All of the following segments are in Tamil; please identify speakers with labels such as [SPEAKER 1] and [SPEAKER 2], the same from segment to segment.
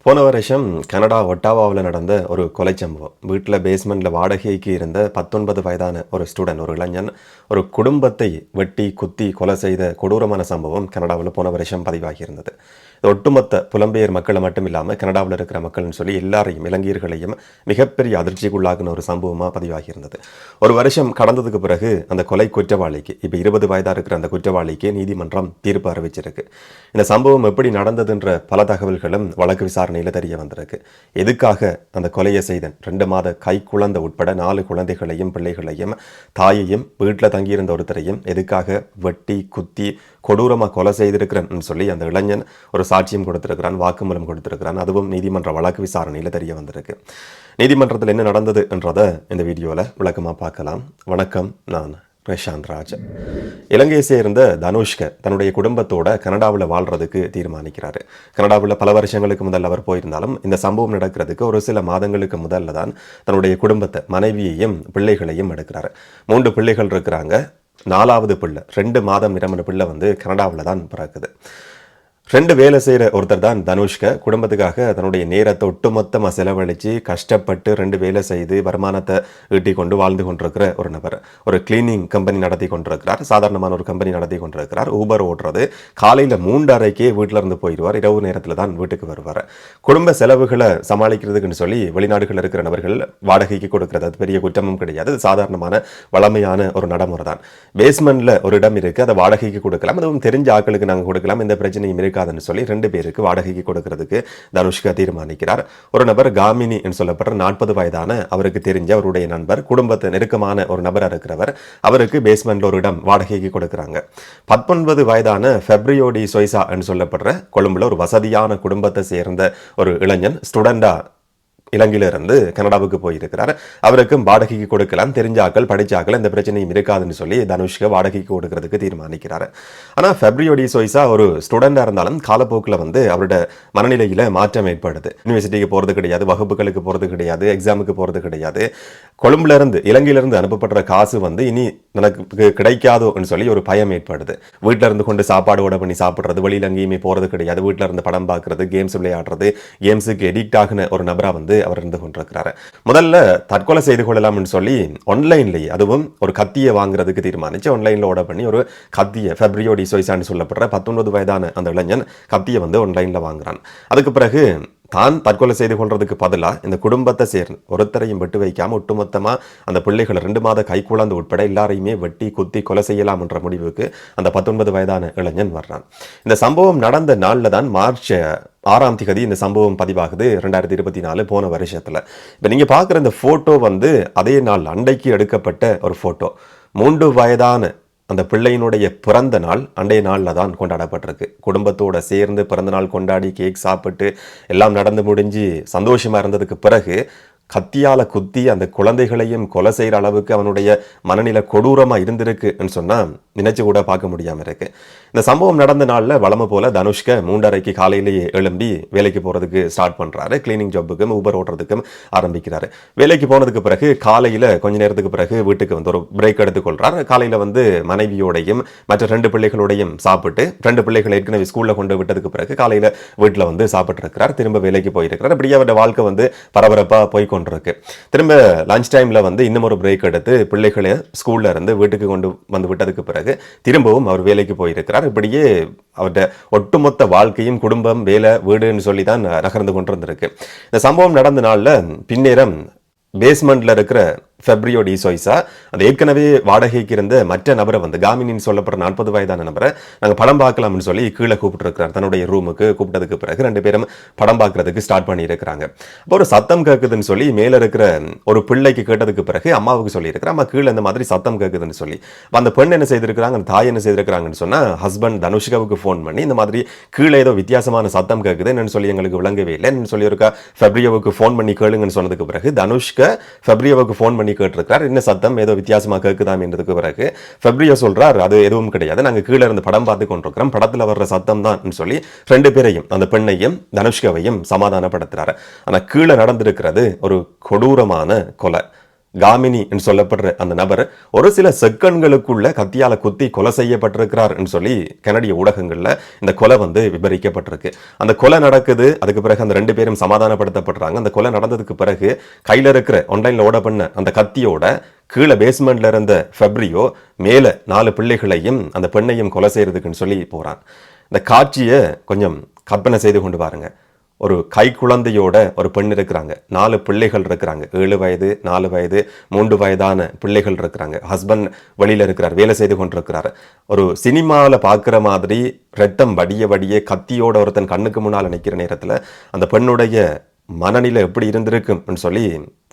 [SPEAKER 1] போன வருஷம் கனடா ஒட்டாவாவில் நடந்த ஒரு கொலை சம்பவம். வீட்டில் பேஸ்மெண்ட்டில் வாடகைக்கு இருந்த 19 வயதான ஒரு ஸ்டூடெண்ட், ஒரு இளைஞன் ஒரு குடும்பத்தை வெட்டி குத்தி கொலை செய்த கொடூரமான சம்பவம் கனடாவில் போன வருஷம் பதிவாகி இருந்தது. இது ஒட்டுமொத்த புலம்பெயர் மக்களை மட்டும் இல்லாமல் கனடாவில் இருக்கிற மக்கள்னு சொல்லி எல்லாரையும், இலங்கையர்களையும் மிகப்பெரிய அதிர்ச்சிக்குள்ளாகின ஒரு சம்பவமாக பதிவாகி இருந்தது. ஒரு வருஷம் கடந்ததுக்கு பிறகு அந்த கொலை குற்றவாளிக்கு, இப்போ 20 வயதாக இருக்கிற அந்த குற்றவாளிக்கு நீதிமன்றம் தீர்ப்பு அறிவிச்சிருக்கு. இந்த சம்பவம் எப்படி நடந்ததுன்ற பல தகவல்களும் வழக்கு விசாரணையில் தெரிய வந்திருக்கு. எதுக்காக அந்த கொலையை செய்தன், 2 மாத கை குழந்தை உட்பட 4 குழந்தைகளையும் பிள்ளைகளையும் தாயையும் வீட்டில் தங்கியிருந்த ஒருத்தரையும் எதுக்காக வெட்டி குத்தி கொடூரமாக கொலை செய்திருக்கிறேன்னு சொல்லி அந்த இளைஞன் ஒரு சாட்சியம் கொடுத்திருக்கிறான், வாக்குமூலம் கொடுத்திருக்கிறான். அதுவும் நீதிமன்ற வழக்கு விசாரணையில் தெரிய வந்திருக்கு. நீதிமன்றத்தில் என்ன நடந்தது என்றதை இந்த வீடியோவில் விளக்கமாக பார்க்கலாம். வணக்கம், நான் பிரசாந்த் ராஜ். இலங்கையை சேர்ந்த தனுஷ்க தன்னுடைய குடும்பத்தோட கனடாவில் வாழ்றதுக்கு தீர்மானிக்கிறாரு. கனடாவில் பல வருஷங்களுக்கு முதல் அவர் போயிருந்தாலும் இந்த சம்பவம் நடக்கிறதுக்கு ஒரு சில மாதங்களுக்கு முதல்ல தான் தன்னுடைய குடும்பத்தை, மனைவியையும் பிள்ளைகளையும் எடுக்கிறாரு. 3 பிள்ளைகள் இருக்கிறாங்க. 4வது பிள்ளை 2 மாதம் நிரம்பின பிள்ளை கனடாவில் தான் பிறக்குது. 2 வேலை செய்கிற ஒருத்தர் தான் தனுஷ்க. குடும்பத்துக்காக தன்னுடைய நேரத்தை ஒட்டுமொத்தமாக செலவழித்து கஷ்டப்பட்டு 2 வேலை செய்து வருமானத்தை ஈட்டி கொண்டு வாழ்ந்து கொண்டிருக்கிற ஒரு நபர். ஒரு கிளீனிங் கம்பெனி நடத்தி கொண்டிருக்கிறார். சாதாரணமான ஒரு கம்பெனி நடத்தி கொண்டிருக்கிறார். ஊபர் ஓடுறது. காலையில் 3:30க்கே வீட்டில் இருந்து போயிடுவார். இரவு நேரத்தில் தான் வீட்டுக்கு வருவார். குடும்ப செலவுகளை சமாளிக்கிறதுக்குன்னு சொல்லி வெளிநாடுகளில் இருக்கிற நபர்கள் வாடகைக்கு கொடுக்கிறது அது பெரிய குற்றமும் கிடையாது. அது சாதாரணமான வளமையான ஒரு நடைமுறை தான். பேஸ்மெண்ட்டில் ஒரு இடம் இருக்குது, அதை வாடகைக்கு கொடுக்கலாம். அதுவும் தெரிஞ்ச ஆட்களுக்கு நாங்கள் கொடுக்கலாம், எந்த பிரச்சனையும் இருக்கு சொல்லி 2 பேருக்கு வாடகைக்கு கொடுக்கிறதுக்கு தனுஷ்கா தீர்மானிக்கிறார். ஒரு நபர் காமினி என்று சொல்லப்படுற 40 வயதான அவருக்கு தெரிஞ்ச அவருடைய நண்பர், குடும்பத்தை நெருக்கமான ஒரு நபர் இருக்கிறவர், அவருக்கு பேஸ்மெண்ட்ல ஒரு இடம் வாடகைக்கு கொடுக்கிறாங்க. 19 வயதான ஃபெப்ரியோடி சொய்சா என்று சொல்லப்படுற கொழும்புல ஒரு வசதியான குடும்பத்தை சேர்ந்த ஒரு இளைஞன் ஸ்டூடெண்டா இலங்கையிலிருந்து கனடாவுக்கு போயிருக்கிறார். அவருக்கும் வாடகைக்கு கொடுக்கலாம், தெரிஞ்சாக்கள் படிச்சாக்கள் எந்த பிரச்சனையும் இருக்காதுன்னு சொல்லி தனுஷ்க வாடகைக்கு கொடுக்கறதுக்கு தீர்மானிக்கிறார். ஆனால் ஃபெப்ரியோடி சொய்சா ஒரு ஸ்டூடெண்டாக இருந்தாலும் காலப்போக்கில் அவரோட மனநிலையில் மாற்றம் ஏற்படுது. யூனிவர்சிட்டிக்கு போகிறது கிடையாது, வகுப்புகளுக்கு போகிறது கிடையாது, எக்ஸாமுக்கு போகிறது கிடையாது. கொழும்புலேருந்து இலங்கையிலிருந்து அனுப்பப்படுற காசு இனி எனக்கு கிடைக்காதோன்னு சொல்லி ஒரு பயம் ஏற்படுது. வீட்டில் இருந்து கொண்டு சாப்பாடு ஓட பண்ணி சாப்பிட்றது, வெளியில் எங்கேயுமே போகிறது கிடையாது, வீட்டில் இருந்து படம் பார்க்கறது, கேம்ஸ் விளையாடுறது, கேம்ஸுக்கு எடிக்ட் ஆகின ஒரு நபராக அவர் இருந்து கொண்டிருக்கிறார். முதல்ல தற்கொலை செய்து கொள்ளலாம்னு சொல்லி ஆன்லைன்லேயே, அதுவும் ஒரு கத்தியை வாங்குறதுக்கு தீர்மானிச்சு ஆன்லைனில் ஆர்டர் பண்ணி ஒரு கத்தியை, ஃபெப்ரியோடி சொய்சான்னு சொல்லப்படுற 19 வயதான அந்த இளைஞன் கத்தியை ஆன்லைனில் வாங்குறான். அதுக்கு பிறகு தான் தற்கொலை செய்து கொள்றதுக்கு பதிலாக இந்த குடும்பத்தை சேர்ந்து ஒருத்தரையும் விட்டு வைக்காம ஒட்டுமொத்தமாக அந்த பிள்ளைகளை 2 மாத கைக்குழந்தை உட்பட எல்லாரையுமே வெட்டி குத்தி கொலை செய்யலாம் என்ற முடிவுக்கு அந்த 19 வயதான இளைஞன் வர்றான். இந்த சம்பவம் நடந்த நாளில் தான் மார்ச் 6ஆம் தேதி இந்த சம்பவம் பதிவாகுது, 2024 போன வருஷத்தில். இப்போ நீங்கள் பார்க்குற இந்த ஃபோட்டோ அதே நாள் அண்டைக்கு எடுக்கப்பட்ட ஒரு ஃபோட்டோ. 3 வயதான அந்த பிள்ளையினுடைய பிறந்த நாள் அண்டைய நாளில் தான் கொண்டாடப்பட்டிருக்கு. குடும்பத்தோடு சேர்ந்து பிறந்த நாள் கொண்டாடி கேக் சாப்பிட்டு எல்லாம் நடந்து முடிஞ்சு சந்தோஷமாக இருந்ததுக்கு பிறகு கத்தியால் குத்தி அந்த குழந்தைகளையும் கொலை செய்கிற அளவுக்கு அவனுடைய மனநிலை கொடூரமாக இருந்திருக்குன்னு சொன்னால் நினைச்சு கூட பார்க்க முடியாமல் இருக்கு. இந்த சம்பவம் நடந்த நாளில் வழமை போல தனுஷ்க 3:30க்கு காலையிலேயே எழும்பி வேலைக்கு போகிறதுக்கு ஸ்டார்ட் பண்ணுறாரு. கிளீனிங் ஜாப்புக்கும் ஊபர் ஓட்டுறதுக்கும் ஆரம்பிக்கிறாரு. வேலைக்கு போனதுக்கு பிறகு காலையில் கொஞ்ச நேரத்துக்கு பிறகு வீட்டுக்கு ஒரு பிரேக் எடுத்துக்கொள்கிறார். காலையில் மனைவியோடையும் மற்ற 2 பிள்ளைகளோடையும் சாப்பிட்டு, 2 பிள்ளைகள் ஏற்கனவே ஸ்கூலில் கொண்டு விட்டதுக்கு பிறகு காலையில் வீட்டில் சாப்பிட்டு இருக்கிறார். திரும்ப வேலைக்கு போயிருக்கிறார். அப்படியே அவருடைய வாழ்க்கை பரபரப்பாக போய் கொண்டிருக்கு. திரும்ப லஞ்ச் டைம்ல இன்னும் ஒரு பிரேக் எடுத்து பிள்ளைகளை ஸ்கூல்ல இருந்து வீட்டுக்கு கொண்டு விட்டதுக்கு பிறகு திரும்பவும் அவர் வேலைக்கு போயிருக்கிறார். இப்படியே அவருடைய ஒட்டுமொத்த வாழ்க்கையும் குடும்பம், வேலை, வீடுன்னு சொல்லி தான் நகர்ந்து கொண்டிருந்திருக்கு. இந்த சம்பவம் நடந்த நாள்ல பின்னேரம் பேஸ்மெண்ட்ல இருக்கிற ஃபெப்ரியோடி சொய்சா அது ஏற்கனவே வாடகைக்கு இருந்த மற்ற நபரை காமினின்னு சொல்லப்படுற 40 வயதான நபரை நாங்கள் படம் பார்க்கலாம்னு சொல்லி கீழே கூப்பிட்டுருக்கிறார். தன்னுடைய ரூமுக்கு கூப்பிட்டதுக்கு பிறகு 2 பேரும் படம் பார்க்கறதுக்கு ஸ்டார்ட் பண்ணியிருக்கிறாங்க. அப்போ ஒரு சத்தம் கேட்குதுன்னு சொல்லி மேலே இருக்கிற ஒரு பிள்ளைக்கு கேட்டதுக்கு பிறகு அம்மாவுக்கு சொல்லியிருக்கிறேன், அம்மா கீழே இந்த மாதிரி சத்தம் கேட்குதுன்னு சொல்லி. அந்த பெண் என்ன செய்திருக்கிறாங்க, அந்த தாய் என்ன செய்திருக்கிறாங்கன்னு சொன்னால் ஹஸ்பண்ட் தனுஷ்காவுக்கு ஃபோன் பண்ணி இந்த மாதிரி கீழே ஏதோ வித்தியாசமான சத்தம் கேட்குது என்னன்னு சொல்லி எங்களுக்கு விளங்கவே இல்லை என்னன்னு சொல்லியிருக்கா. ஃபெப்ரியோவுக்கு ஃபோன் பண்ணி கேளுங்கன்னு சொன்னதுக்கு பிறகு தனுஷ்கா ஃபெப்ரியோவுக்கு ஃபோன் பண்ணி கேட்டிருக்கிறார். என்ன சத்தம் ஏதோ வித்தியாசமாக கேட்குதாம் என்றதுக்கு பிறகு ஃபெப்ரியோ சொல்றார், அது எதுவும் கிடையாது, நாங்கள் கீழே இருந்து படம் பார்த்து கொண்டிருக்கிறோம், படத்தில் வர்ற சத்தம் தான் சொல்லி 2 பேரையும், அந்த பெண்ணையும் தனுஷ்காவையும் சமாதானப்படுத்துறாரு. ஆனால் கீழே நடந்திருக்கிறது ஒரு கொடூரமான கொலை. காமினி என்று சொல்லப்படுற அந்த நபர் ஒரு சில செகண்ட்களுக்குள்ள கத்தியால குத்தி கொலை செய்யப்பட்டிருக்கிறார் என்று சொல்லி கனடிய ஊடகங்கள்ல இந்த கொலை வந்து விவரிக்கப்பட்டிருக்கு. அந்த கொலை நடக்குது, அதுக்கு பிறகு அந்த 2 பேரும் சமாதானப்படுத்தப்படுறாங்க. அந்த கொலை நடந்ததுக்கு பிறகு கையில இருக்கிற ஆன்லைன்ல ஓட பண்ண அந்த கத்தியோட கீழே பேஸ்மெண்ட்ல இருந்த ஃபெப்ரியோ மேல 4 பிள்ளைகளையும் அந்த பெண்ணையும் கொலை செய்யறதுக்குன்னு சொல்லி போறான். இந்த காட்சியை கொஞ்சம் கற்பனை செய்து கொண்டு பாருங்க. ஒரு கை குழந்தையோட ஒரு பெண் இருக்கிறாங்க, 4 பிள்ளைகள் இருக்கிறாங்க, 7 வயது 4 வயது 3 வயதான பிள்ளைகள் இருக்கிறாங்க. ஹஸ்பண்ட் வெளியில இருக்கிறார், வேலை செய்து கொண்டிருக்கிறார். ஒரு சினிமாவில் பார்க்குற மாதிரி ரத்தம் வடிய வடிய கத்தியோட ஒருத்தன் கண்ணுக்கு முன்னால் நிற்கிற நேரத்தில் அந்த பெண்ணுடைய மனநிலை எப்படி இருந்திருக்கும் சொல்லி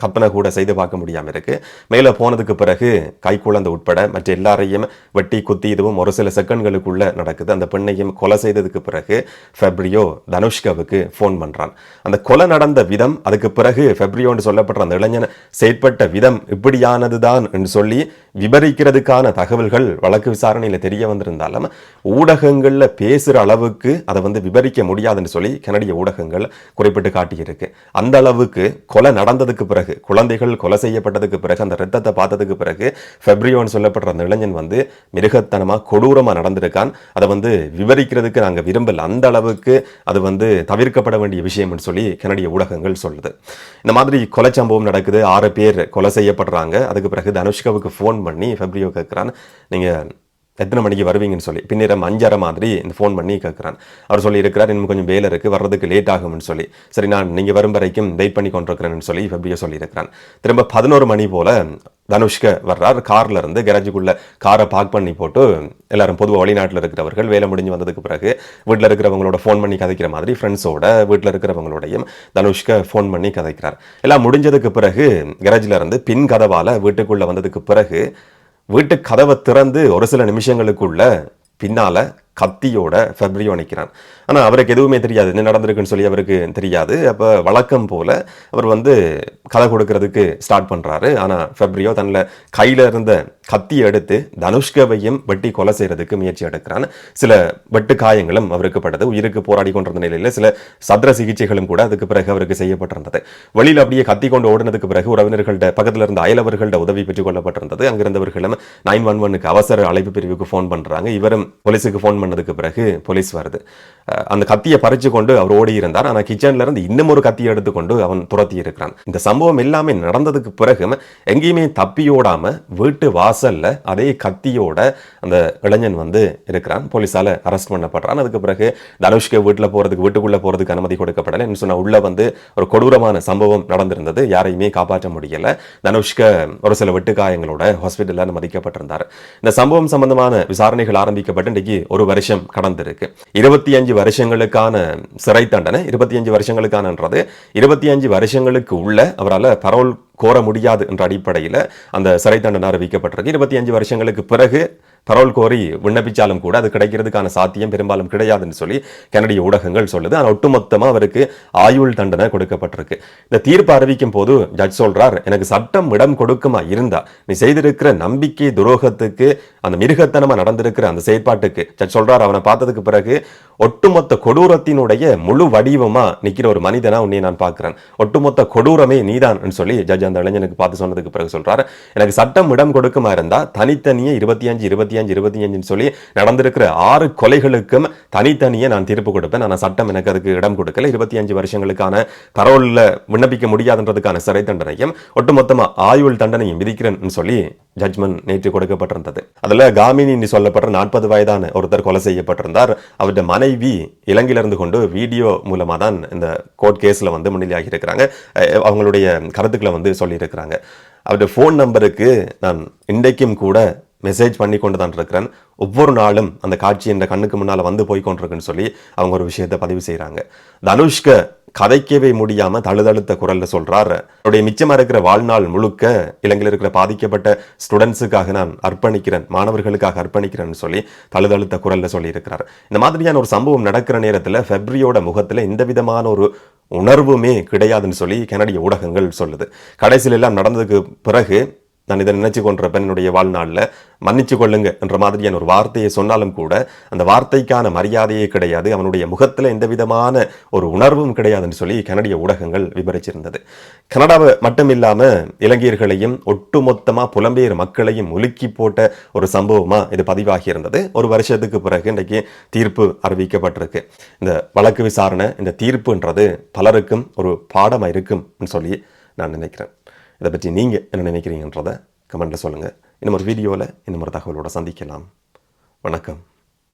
[SPEAKER 1] கற்பனை கூட செய்து பார்க்க முடியாமல் இருக்கு. மேலே போனதுக்கு பிறகு கை குழந்தை உட்பட மற்ற எல்லாரையும் வெட்டி குத்தி இதுவும் ஒரு சில செகண்ட்களுக்குள்ள நடக்குது. அந்த பெண்ணையும் கொலை செய்ததுக்கு பிறகு ஃபெப்ரியோ தனுஷ்காவுக்கு ஃபோன் பண்றான். அந்த கொலை நடந்த விதம், அதுக்கு பிறகு ஃபெப்ரியோன்னு சொல்லப்படுற அந்த இளைஞன் செயற்பட்ட விதம் இப்படியானதுதான் என்று சொல்லி விபரிக்கிறதுக்கான தகவல்கள் வழக்கு விசாரணையில் தெரிய வந்திருந்தாலும் ஊடகங்கள்ல பேசுற அளவுக்கு அதை வந்து விபரிக்க முடியாதுன்னு சொல்லி கனடிய ஊடகங்கள் குறிப்பிட்டு காட்டியிருக்கு. அந்த அளவுக்கு கொலை நடந்ததுக்கு பிறகு, குழந்தைகள் கொலை செய்யப்பட்டதுக்கு பிறகு, அந்த ரத்தத்தை பார்த்ததுக்கு பிறகு ஃபெப்ரியோன்னு சொல்லப்படுற அந்த இளைஞன் வந்து மிருகத்தனமா கொடூரமா நடந்திருக்கான். அதை வந்து விவரிக்கிறதுக்கு நாங்கள் விரும்பல. அந்த அளவுக்கு அது வந்து தவிர்க்கப்பட வேண்டிய விஷயம்னு சொல்லி கனடிய ஊடகங்கள் சொல்லுது. இந்த மாதிரி கொலை சம்பவம் நடக்குது, 6 பேர் கொலை செய்யப்படுறாங்க. அதுக்கு பிறகு தனுஷ்காவுக்கு ஃபோன் பண்ணி ஃபெப்ரியோ கேட்குறான், நீங்க எத்தனை மணிக்கு வருவீங்கன்னு சொல்லி. பின்னிரம் 5:30 மாதிரி இந்த ஃபோன் பண்ணி கேட்குறான். அவர் சொல்லி இருக்கிறார், இன்னும் கொஞ்சம் வேலை இருக்குது, வர்றதுக்கு லேட் ஆகும்னு சொல்லி. சரி, நான் நீங்கள் வரும் வரைக்கும் வெயிட் பண்ணி கொண்டிருக்கிறேன்னு சொல்லி ஃபெப்ரியோ சொல்லியிருக்கிறான். திரும்ப 11 மணி போல் தனுஷ்க வர்றார். கார்ல இருந்து கேரேஜுக்குள்ள காரை பார்க் பண்ணி போட்டு எல்லாரும் பொதுவாக வெளிநாட்டில் இருக்கிறவர்கள் வேலை முடிஞ்சு வந்ததுக்கு பிறகு வீட்டில் இருக்கிறவங்களோட ஃபோன் பண்ணி கதைக்கிற மாதிரி ஃப்ரெண்ட்ஸோட வீட்டில் இருக்கிறவங்களோடையும் தனுஷ்க ஃபோன் பண்ணி கதைக்கிறார். எல்லாம் முடிஞ்சதுக்கு பிறகு கேரேஜில் இருந்து பின் கதவால் வீட்டுக்குள்ளே வந்ததுக்கு பிறகு வீட்டு கதவை திறந்து ஒரு சில நிமிஷங்களுக்குள்ள பின்னால கத்தியோட ஃபெப்ரியோ நிற்கிறான். ஆனால் அவருக்கு எதுவுமே தெரியாது, என்ன நடந்திருக்குன்னு சொல்லி அவருக்கு தெரியாது. அப்போ வழக்கம் போல அவர் வந்து கதை கொடுக்கறதுக்கு ஸ்டார்ட் பண்ணுறாரு. ஆனால் ஃபெப்ரியோ தன்னில் கையில் இருந்த கத்தியை எடுத்து தனுஷ்காவையும் வெட்டி கொலை செய்யறதுக்கு முயற்சி எடுக்கிறான். சில வெட்டு காயங்களும் அவருக்கு பட்டது. உயிருக்கு போராடி கொண்டிருந்த நிலையில் சில சத்திர சிகிச்சைகளும் கூட அதுக்கு பிறகு அவருக்கு செய்யப்பட்டிருந்தது. வெளியில் அப்படியே கத்தி கொண்டு ஓடினதுக்கு பிறகு உறவினர்கள்ட்ட பக்கத்தில் இருந்த அயலவர்கள்ட்ட உதவி பெற்றுக் கொள்ளப்பட்டிருந்தது. அங்கிருந்தவர்களும் 911க்கு அவசர அழைப்பு பிரிவுக்கு ஃபோன் பண்ணுறாங்க. இவரும் போலீஸுக்கு ஃபோன் பண்ணதுக்கு பிறகு போலீஸ் வருது. அந்த கத்தியை பறிச்சு கொண்டு அவர் ஓடி இருந்தார். ஆனால் கிச்சன்ல இருந்து இன்னும் ஒரு கத்தியை எடுத்துக்கொண்டு அவன் துரத்தி இருக்கிறான். இந்த சம்பவம் எல்லாமே நடந்ததுக்கு பிறகு எங்கேயுமே தப்பியோடாம வீட்டு வாசல்ல அதே கத்தியோட அந்த இளைஞன் வந்து இருக்கிறான். போலீஸால அரெஸ்ட் பண்ணப்படுறான். அதுக்கு பிறகு தனுஷ்க வீட்டுக்குள்ள போறதுக்கு அனுமதி கொடுக்கப்படலை. சொன்ன உள்ள வந்து ஒரு கொடூரமான சம்பவம் நடந்திருந்தது. யாரையுமே காப்பாற்ற முடியல. தனுஷ்க ஒரு சில வெட்டுக்காயங்களோட ஹாஸ்பிட்டல்ல அனுமதிக்கப்பட்டிருந்தார். இந்த சம்பவம் சம்பந்தமான விசாரணைகள் ஆரம்பிக்கப்பட்டு இன்றைக்கு 1 வருஷம் கடந்திருக்கு. 25 வருஷங்களுக்கான சிறை தண்டனை, 25 வருஷங்களுக்கானன்றது 25 வருஷங்களுக்கு உள்ள அவரால் பரோல் கோர முடியாது என்ற அடிப்படையில் அந்த சிறை தண்டனை அறிவிக்கப்பட்டிருக்கு. 25 வருஷங்களுக்கு பிறகு பரோல் கோரி விண்ணப்பிச்சாலும் கூட அது கிடைக்கிறதுக்கான சாத்தியம் பெரும்பாலும் கிடையாதுன்னு சொல்லி கனடிய ஊடகங்கள் சொல்லுது. ஆனால் ஒட்டுமொத்தமாக அவருக்கு ஆயுள் தண்டனை கொடுக்கப்பட்டிருக்கு. இந்த தீர்ப்பு அறிவிக்கும் போது ஜட்ஜ் சொல்றார், எனக்கு சட்டம் இடம் கொடுக்குமா இருந்தா நீ செய்திருக்கிற நம்பிக்கை துரோகத்துக்கு, அந்த மிருகத்தனமா நடந்திருக்கிற அந்த செயற்பாட்டுக்கு ஜட்ஜ் சொல்றார், அவனை பார்த்ததுக்கு பிறகு ஒட்டுமொத்த கொடூரத்தினுடைய முழு வடிவமா நிற்கிற ஒரு மனிதனா உன்னை நான் பார்க்கிறேன், ஒட்டுமொத்த கொடூரமே நீதான் சொல்லி ஜட்ஜ் அந்த இளைஞனுக்கு பார்த்து சொன்னதுக்கு பிறகு சொல்றாரு, எனக்கு சட்டம் இடம் கொடுக்குமா இருந்தா தனித்தனியே 25 சொல்லி நடந்திருக்கிற 6 கொலைகளுக்கும் தனித்தனியே நான் தீர்ப்பு கொடுப்பேன். ஆனால் சட்டம் எனக்கு அதுக்கு இடம் கொடுக்கல. 25 வருஷங்களுக்கான பரோல்ல விண்ணப்பிக்க முடியாதுன்றதுக்கான சிறை தண்டனையும் ஒட்டுமொத்தமாக ஆயுள் தண்டனையும் விதிக்கிறேன் சொல்லி ஜட்ஜ்மெண்ட் நேற்று கொடுக்கப்பட்டிருந்தது. அதுல காமினி சொல்லப்படுற 40 வயதான ஒருத்தர் கொலை செய்யப்பட்டிருந்தார். அவருடைய மனைவி இலங்கையிலிருந்து கொண்டு வீடியோ மூலமா தான் இந்த கோர்ட் கேஸ்ல வந்து முன்னிலையாகி இருக்கிறாங்க. அவங்களுடைய கருத்துக்களை வந்து சொல்லி இருக்கிறாங்க. அவருடைய ஃபோன் நம்பருக்கு நான் இன்றைக்கும் கூட மெசேஜ் பண்ணி கொண்டு தான் இருக்கிறேன். ஒவ்வொரு நாளும் அந்த காட்சி என்ற கண்ணுக்கு முன்னால் வந்து போய் கொண்டிருக்குன்னு சொல்லி அவங்க ஒரு விஷயத்தை பதிவு செய்கிறாங்க. தனுஷ்க கதைக்கவே முடியாம தழுதழுத்த குரல்ல சொல்றாரு, அவருடைய மிச்சமா இருக்கிற வாழ்நாள் முழுக்க இலங்கையில் இருக்கிற பாதிக்கப்பட்ட ஸ்டூடெண்ட்ஸுக்காக நான் அர்ப்பணிக்கிறேன், மாணவர்களுக்காக அர்ப்பணிக்கிறேன்னு சொல்லி தழுதழுத்த குரல்ல சொல்லி இருக்கிறார். இந்த மாதிரியான ஒரு சம்பவம் நடக்கிற நேரத்தில் ஃபெப்ரியோட முகத்துல எந்த விதமான ஒரு உணர்வுமே கிடையாதுன்னு சொல்லி கனடிய ஊடகங்கள் சொல்லுது. கடைசியில் எல்லாம் நடந்ததுக்கு பிறகு நான் இதை நினைச்சு கொண்டிருப்பேன் என்னுடைய வாழ்நாளில், மன்னிச்சு கொள்ளுங்க என்ற மாதிரியான ஒரு வார்த்தையை சொன்னாலும் கூட அந்த வார்த்தைக்கான மரியாதையே கிடையாது, அவனுடைய முகத்தில் எந்த விதமான ஒரு உணர்வும் கிடையாதுன்னு சொல்லி கனடிய ஊடகங்கள் விவரிச்சிருந்தது. கனடாவை மட்டும் இல்லாமல் இலங்கையர்களையும் ஒட்டுமொத்தமாக புலம்பெயர் மக்களையும் உலுக்கி போட்ட ஒரு சம்பவமாக இது பதிவாகி இருந்தது. ஒரு வருஷத்துக்கு பிறகு இன்றைக்கு தீர்ப்பு அறிவிக்கப்பட்டிருக்கு. இந்த வழக்கு விசாரணை, இந்த தீர்ப்புன்றது பலருக்கும் ஒரு பாடமாக இருக்கும்னு சொல்லி நான் நினைக்கிறேன். இதை பற்றி நீங்கள் என்ன நினைக்கிறீங்கன்றதை கமெண்ட்டில் சொல்லுங்கள். இன்னும் ஒரு வீடியோவில் இன்னும் ஒரு தகவலோடு சந்திக்கலாம். வணக்கம்.